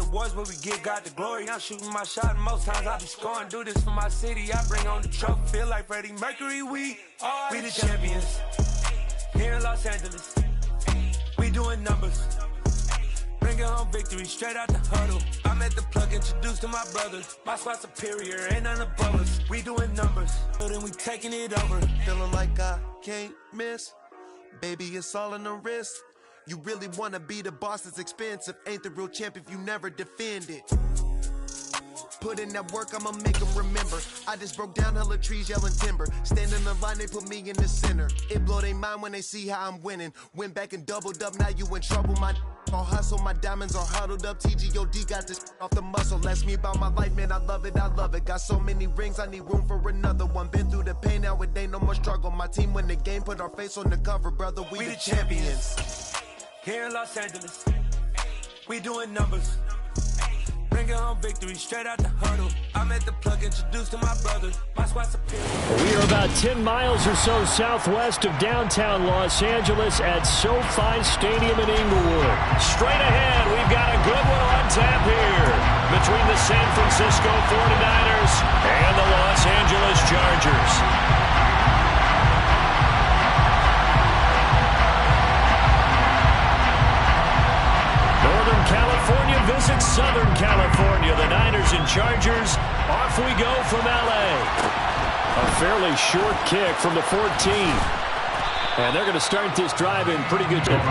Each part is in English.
rewards, but we get God the glory. I'm shooting my shot, and most times I be scoring. Do this for my city, I bring on the trophy. Feel like Freddie Mercury, we the champions. Here in Los Angeles, we doing numbers. Bringing home victory straight out the huddle. I'm at the plug, introduced to my brothers. My squad superior, ain't none above us. We doing numbers, but then we taking it over. Feeling like I can't miss. Baby, it's all in the wrist. You really wanna be the boss, it's expensive. Ain't the real champ if you never defend it. Put in that work, I'ma make them remember. I just broke down hella trees, yelling timber. Stand in the line, they put me in the center. It blow their mind when they see how I'm winning. Went back and doubled up, now you in trouble. My all hustle, my diamonds are huddled up. TGOD got this off the muscle. Ask me about my life, man, I love it, I love it. Got so many rings, I need room for another one. Been through the pain, now it ain't no more struggle. My team win the game, put our face on the cover, brother, we the champions. Here in Los Angeles, we doing numbers. Bringing home victory straight out the huddle. I'm at the plug, introduced to my brothers. My squad superior. We are about 10 miles or so southwest of downtown Los Angeles at SoFi Stadium in Inglewood. Straight ahead, we've got a good one on tap here between the San Francisco 49ers and the Los Angeles Chargers. Northern California visits Southern California. The Niners and Chargers, off we go from L.A. A fairly short kick from the 14. And they're going to start this drive in pretty good shape.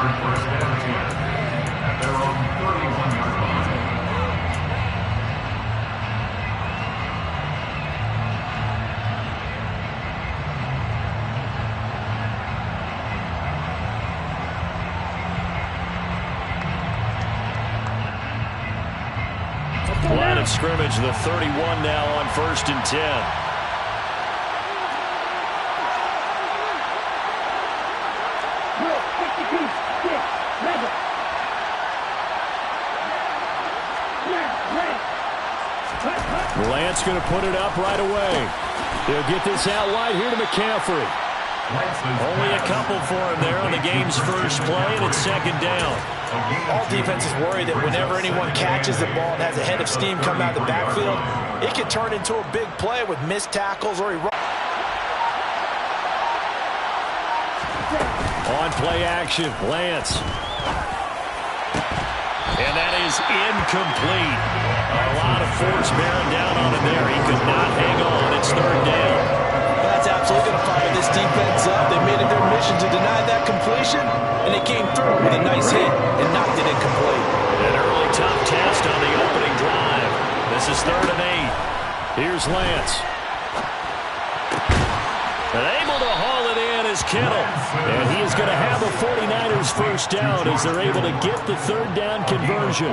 Line of scrimmage, the 31 now on 1st and 10. Lance going to put it up right away. They'll get this out wide here to McCaffrey. Only a couple for him there on the game's first play, and it's 2nd down. All defenses worry that whenever anyone catches the ball and has a head of steam come out of the backfield, it can turn into a big play with missed tackles or on play action, Lance. And that is incomplete. A lot of force bearing down on him there. He could not hang on. It's 3rd down. That's absolutely going to fire this defense up. They made it their mission to deny that completion, and they came through with a nice hit and knocked it incomplete. An early tough test on the opening drive. This is 3rd and 8. Here's Lance. And able to haul it in is Kittle. And he is going to have the 49ers first down as they're able to get the 3rd down conversion.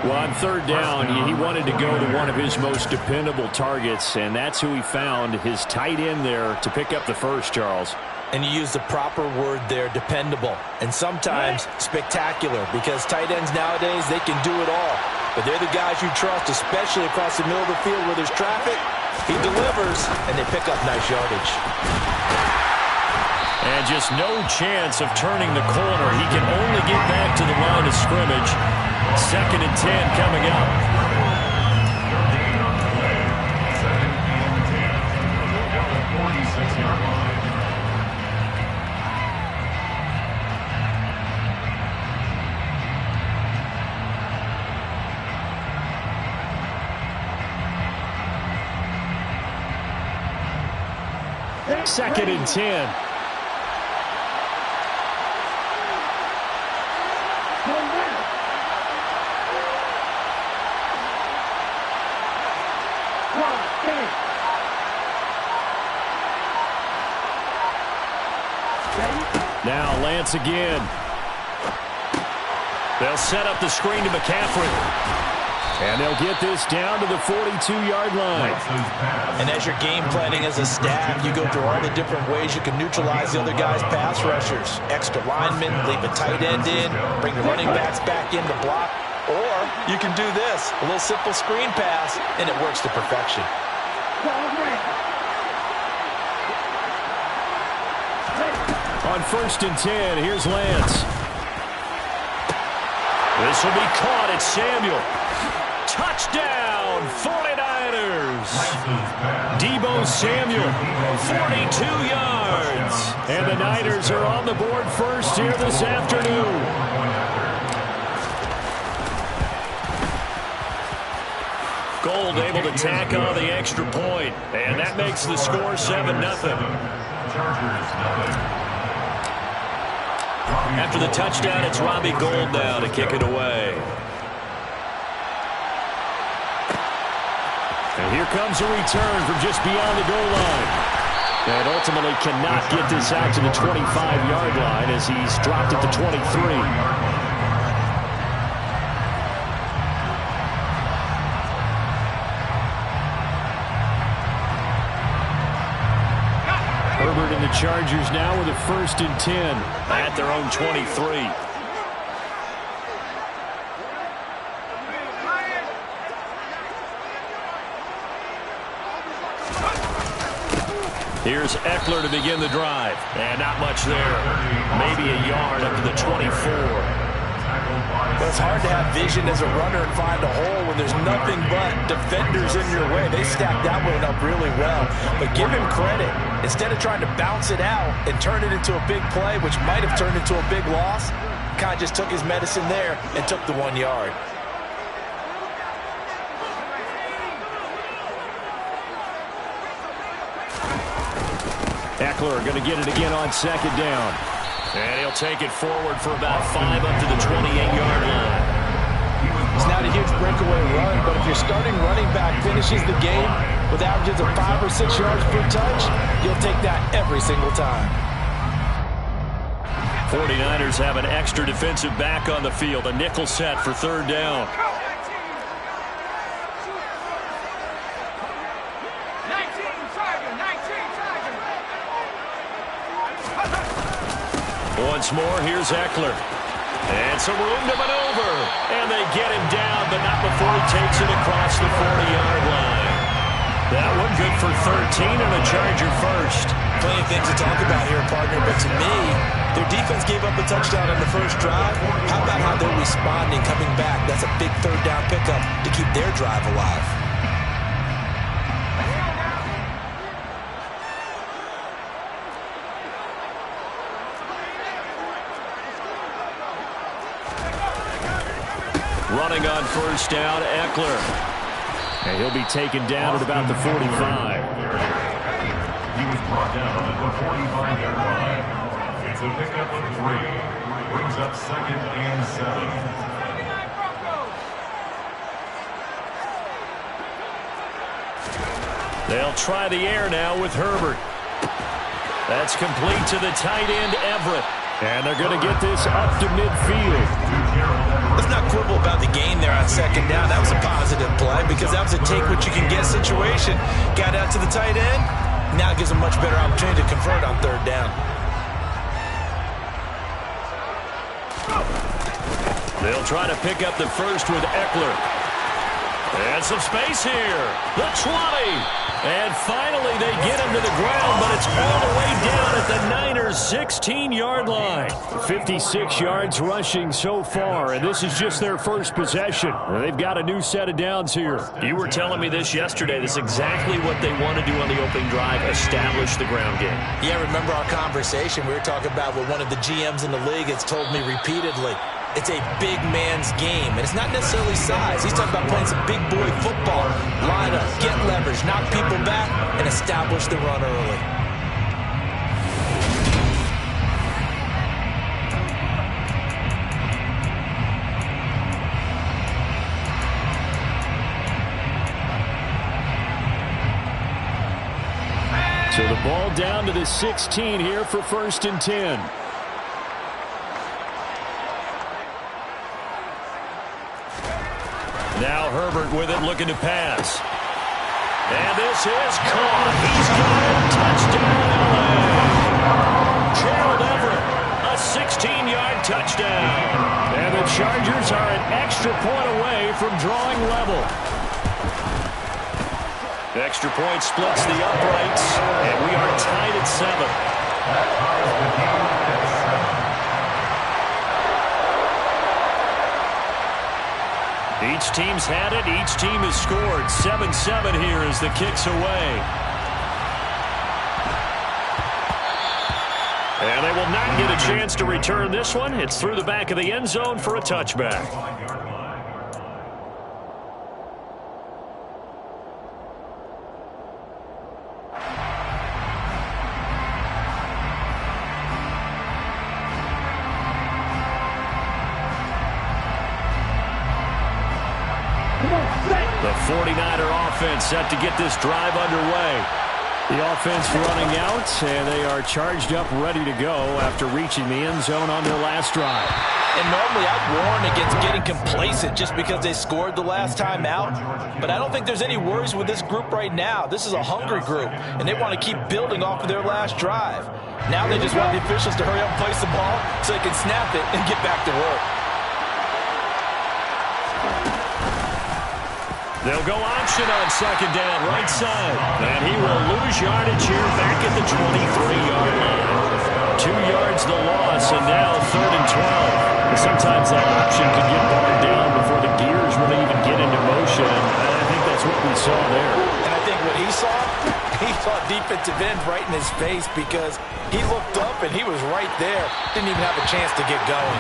Well, on 3rd down, he wanted to go to one of his most dependable targets, and that's who he found, his tight end there, to pick up the first, Charles. And you use the proper word there, dependable. And sometimes spectacular, because tight ends nowadays, they can do it all. But they're the guys you trust, especially across the middle of the field where there's traffic. He delivers, and they pick up nice yardage. And just no chance of turning the corner. He can only get back to the line of scrimmage. 2nd and 10 coming up. Second and 10. Now Lance again. They'll set up the screen to McCaffrey. And they'll get this down to the 42-yard line. And as you're game planning as a staff, you go through all the different ways you can neutralize the other guy's pass rushers. Extra linemen, leave a tight end in, bring the running backs back in to block. Or you can do this, a little simple screen pass, and it works to perfection. On 1st and 10, here's Lance. This will be caught at Samuel. Touchdown, 49ers. Deebo Samuel, 42 yards. And the Niners are on the board first here this afternoon. Gold able to tack on the extra point, and that makes the score 7-0. After the touchdown, it's Robbie Gould now to kick it away. And here comes a return from just beyond the goal line. And ultimately cannot get this out to the 25-yard line as he's dropped at the 23. Herbert and the Chargers now with a 1st and 10 at their own 23. Here's Eckler to begin the drive. And not much there. Maybe a yard up to the 24. Well, it's hard to have vision as a runner and find a hole when there's nothing but defenders in your way. They stacked that one up really well. But give him credit. Instead of trying to bounce it out and turn it into a big play, which might have turned into a big loss, kind of just took his medicine there and took the 1 yard. Eckler going to get it again on 2nd down. And he'll take it forward for about 5 up to the 28-yard line. It's not a huge breakaway run, but if your starting running back finishes the game with averages of 5 or 6 yards per touch, you'll take that every single time. 49ers have an extra defensive back on the field, a nickel set for 3rd down. Once more, here's Eckler. And some room to maneuver. And they get him down, but not before he takes it across the 40-yard line. That one good for 13 and a Charger first. Plenty of things to talk about here, partner, but to me, their defense gave up a touchdown on the first drive. How about how they're responding, coming back? That's a big 3rd down pickup to keep their drive alive. Running on 1st down, Eckler. And he'll be taken down at about the 45. He was brought down at the 45-yard line. It's a pickup of 3. Brings up 2nd and 7. They'll try the air now with Herbert. That's complete to the tight end, Everett. And they're going to get this up to midfield. Let's not quibble about the gain there on 2nd down. That was a positive play because that was a take-what-you-can-get situation. Got out to the tight end. Now it gives them much better opportunity to convert on 3rd down. They'll try to pick up the first with Eckler. And some space here. The 20. And finally they get him to the ground, but it's all the way down at the Niners' 16-yard line. 56 yards rushing so far, and this is just their first possession. They've got a new set of downs here. You were telling me this yesterday. This is exactly what they want to do on the opening drive, establish the ground game. Yeah, remember our conversation? We were talking about what one of the GMs in the league has told me repeatedly. It's a big man's game, and it's not necessarily size. He's talking about playing some big boy football. Line up, get leverage, knock people back, and establish the run early. So the ball down to the 16 here for 1st and 10. Now Herbert with it, looking to pass. And this is caught. He's got it. Touchdown, LA. Gerald Everett, a 16-yard touchdown. And the Chargers are an extra point away from drawing level. The extra point splits the uprights, and we are tied at 7. Each team's had it. Each team has scored. 7-7 here as the kick's away. And they will not get a chance to return this one. It's through the back of the end zone for a touchback. The 49er offense set to get this drive underway. The offense running out, and they are charged up, ready to go after reaching the end zone on their last drive. And normally I'd warn against getting complacent just because they scored the last time out. But I don't think there's any worries with this group right now. This is a hungry group, and they want to keep building off of their last drive. Now they just want the officials to hurry up and place the ball so they can snap it and get back to work. They'll go option on second down, right side. And he will lose yardage here back at the 23-yard line. 2 yards the loss, and now 3rd and 12. Sometimes that option can get bogged down before the gears really even get into motion. And I think that's what we saw there. And I think what he saw defensive end right in his face because he looked up and he was right there. Didn't even have a chance to get going.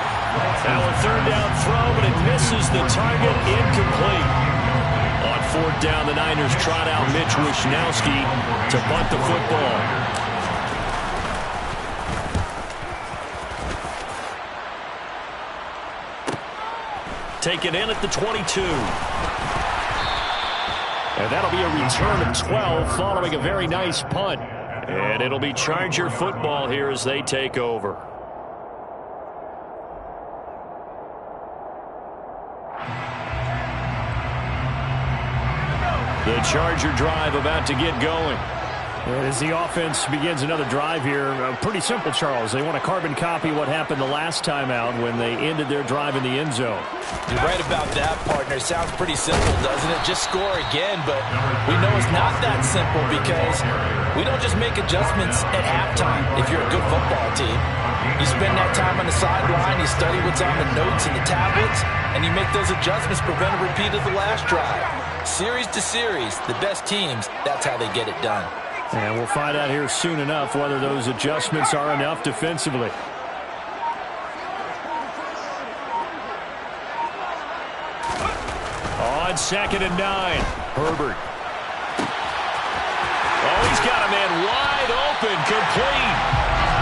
Now a 3rd down throw, but it misses the target, incomplete. On 4th down, the Niners trot out Mitch Wishnowsky to bunt the football. Taken in at the 22. And that'll be a return of 12 following a very nice punt. And it'll be Charger football here as they take over. The Charger drive about to get going. As the offense begins another drive here, pretty simple, Charles. They want to carbon copy what happened the last time out when they ended their drive in the end zone. You're right about that, partner. Sounds pretty simple, doesn't it? Just score again, but we know it's not that simple because we don't just make adjustments at halftime if you're a good football team. You spend that time on the sideline, you study what's on the notes and the tablets, and you make those adjustments, prevent a repeat of the last drive. Series to series, the best teams, that's how they get it done. And we'll find out here soon enough whether those adjustments are enough defensively. On 2nd and 9, Herbert. Oh, he's got a man wide open, complete.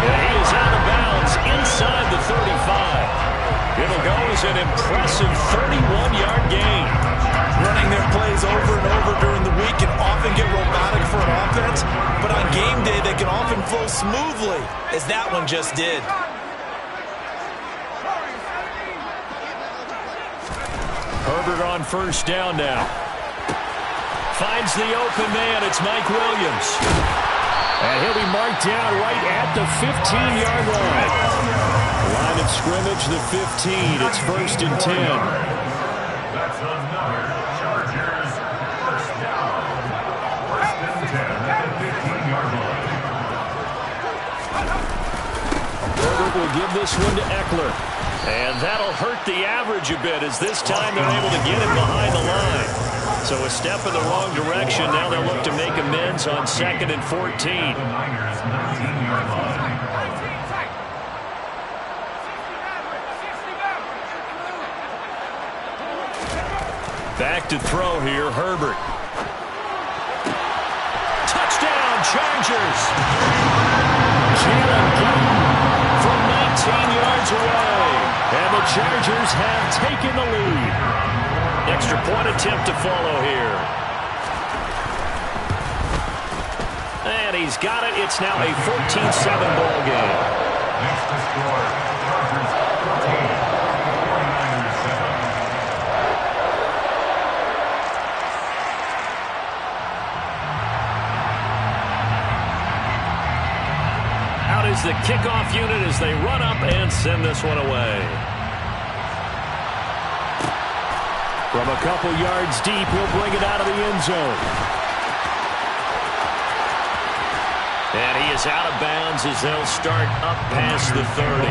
And he is out of bounds inside the 35. It'll go as an impressive 31-yard gain. Running their plays over and over during the week can often get robotic for an offense, but on game day they can often flow smoothly, as that one just did. Herbert on 1st down now. Finds the open man. It's Mike Williams. And he'll be marked down right at the 15-yard line. Line of scrimmage, the 15. It's 1st and 10. That's another Chargers first down. 1st and 10 at the 15-yard line. Herbert will give this one to Eckler. And that'll hurt the average a bit as this time they're able to get him behind the line. So a step in the wrong direction. Now they'll look to make amends on 2nd and 14. The Niners 19-yard line. Back to throw here, Herbert. Touchdown, Chargers! Jalen Guyton from 19 yards away. And the Chargers have taken the lead. Extra point attempt to follow here. And he's got it. It's now a 14-7 ball game. Next to score, Chargers 14, 49ers 7. Out is the kickoff unit as they run up and send this one away. From a couple yards deep, he'll bring it out of the end zone. And he is out of bounds as they'll start up past the 30. First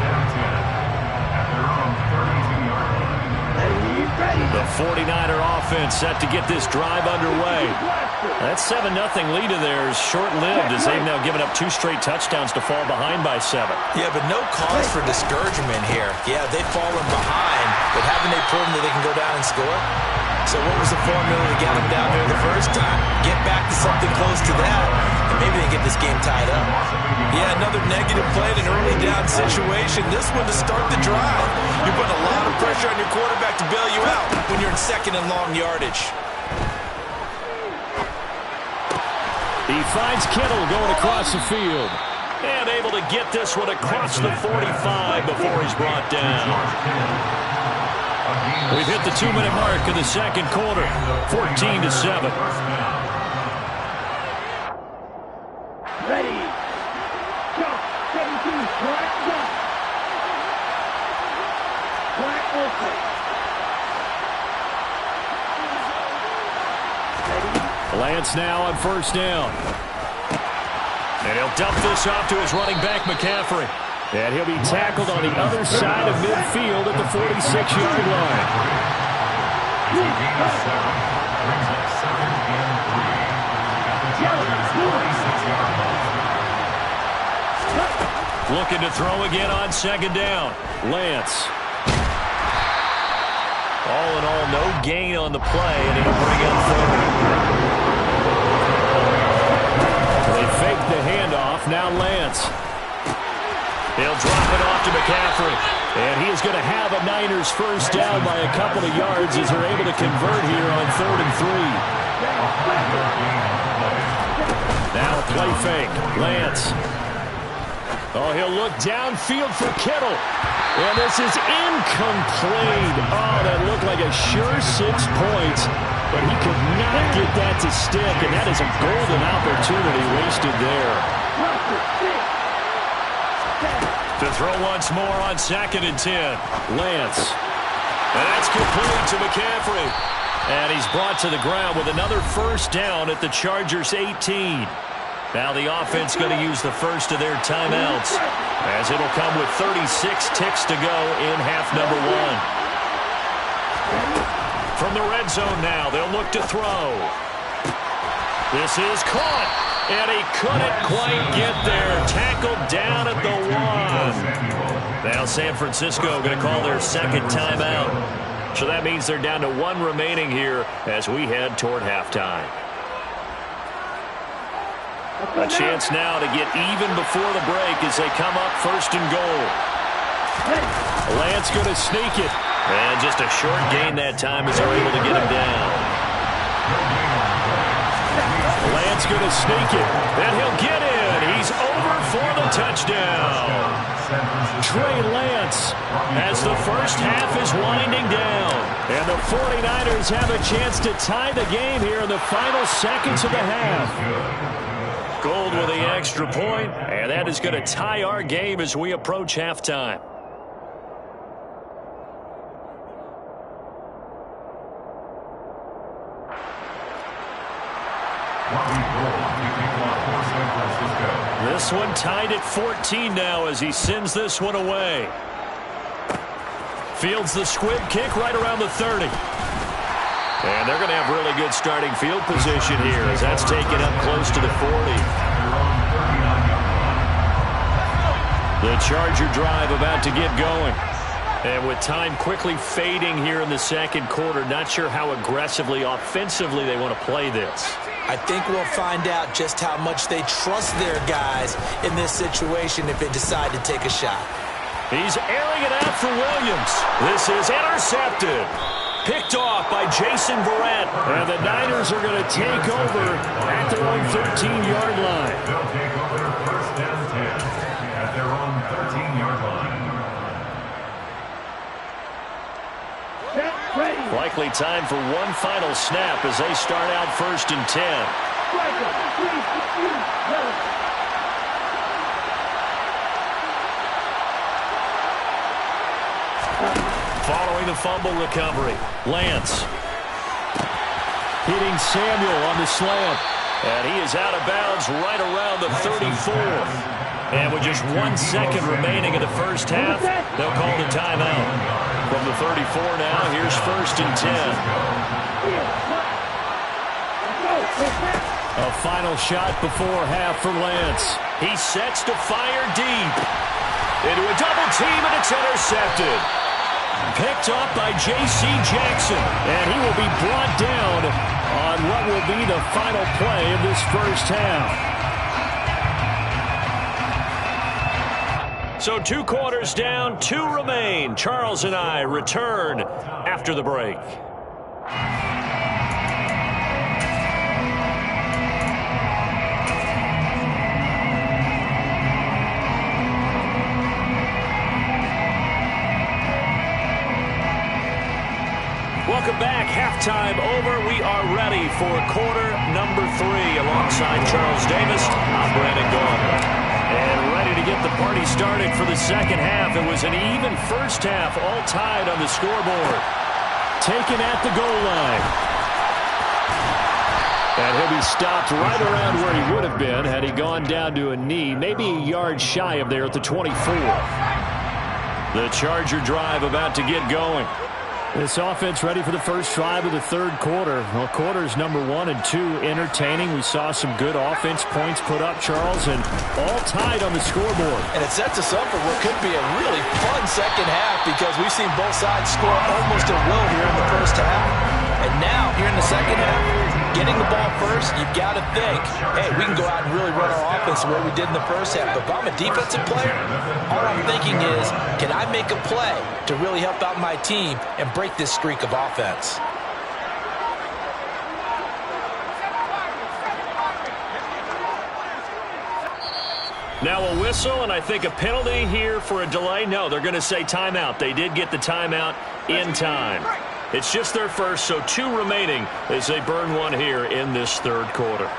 down 10 at their own 32-yard line. The 49er offense set to get this drive underway. That 7-0 lead of theirs short-lived as they've now given up 2 straight touchdowns to fall behind by 7. Yeah, but no cause for discouragement here. Yeah, they've fallen behind, but haven't they proven that they can go down and score? So what was the formula to get them down there the first time? Get back to something close to that, and maybe they get this game tied up. Yeah, another negative play in an early down situation. This one to start the drive. You're putting a lot of pressure on your quarterback to bail you out when you're in second and long yardage. He finds Kittle going across the field. And able to get this one across the 45 before he's brought down. We've hit the 2-minute mark of the second quarter, 14-7. Ready. Jump. 17. Black jump. Black open. Lance now on first down. And he'll dump this off to his running back, McCaffrey. And he'll be tackled on the other side of midfield at the 46-yard line. Looking to throw again on second down. Lance. All in all, no gain on the play, and it'll bring up third. They fake the handoff. Now Lance. He'll drop it off to McCaffrey. And he is going to have a Niners first down by a couple of yards as they're able to convert here on 3rd and 3. Now a play fake. Lance. Oh, he'll look downfield for Kittle. And this is incomplete. Oh, that looked like a sure 6 points. But he could not get that to stick. And that is a golden opportunity wasted there. To throw once more on 2nd and 10. Lance. And that's complete to McCaffrey. And he's brought to the ground with another first down at the Chargers' 18. Now the offense going to use the first of their timeouts, as it'll come with 36 ticks to go in half number 1. From the red zone now, they'll look to throw. This is caught. And he couldn't quite get there. Tackled down at the 1. Now San Francisco going to call their second timeout. So that means they're down to 1 remaining here as we head toward halftime. A chance now to get even before the break as they come up 1st and goal. Lance going to sneak it. And just a short gain that time as they're able to get him down. Lance going to sneak it, and he'll get in. He's over for the touchdown. Trey Lance as the first half is winding down. And the 49ers have a chance to tie the game here in the final seconds of the half. Gold with the extra point, and that is going to tie our game as we approach halftime. This one tied at 14 now as he sends this one away. Fields the squib kick right around the 30. And they're going to have really good starting field position here as that's taken up close to the 40. The Charger drive about to get going. And with time quickly fading here in the second quarter, not sure how aggressively, offensively they want to play this. I think we'll find out just how much they trust their guys in this situation if they decide to take a shot. He's airing it out for Williams. This is intercepted. Picked off by Jason Verrett. And the Niners are going to take over at their own 13-yard line. They'll take over 1st and 10 at their own 13-yard line. Likely time for one final snap as they start out 1st and 10. Following the fumble recovery, Lance hitting Samuel on the slant. And he is out of bounds right around the 34. And with just 1 second remaining in the first half, they'll call the timeout. From the 34 now, here's 1st and 10. A final shot before half for Lance. He sets to fire deep. Into a double team, and it's intercepted. Picked up by J.C. Jackson, and he will be brought down on what will be the final play of this first half. So 2 quarters down, 2 remain. Charles and I return after the break. Welcome back. Halftime over. We are ready for quarter number 3. Alongside Charles Davis, I'm Brandon Gaudin. And ready to get the party started for the second half. It was an even first half, all tied on the scoreboard. Taken at the goal line. And he'll be stopped right around where he would have been had he gone down to a knee, maybe a yard shy of there at the 24. The Charger drive about to get going. This offense ready for the first drive of the third quarter. Well, quarters number 1 and 2 entertaining. We saw some good offense points put up, Charles, and all tied on the scoreboard. And it sets us up for what could be a really fun second half because we've seen both sides score almost at will here in the first half. And now, here in the second half, getting the ball first, you've got to think, hey, we can go out and really run our offense the way we did in the first half. But if I'm a defensive player, all I'm thinking is, can I make a play to really help out my team and break this streak of offense? Now a whistle, and I think a penalty here for a delay. No, they're going to say timeout. They did get the timeout in time. It's just their first, so 2 remaining as they burn 1 here in this third quarter.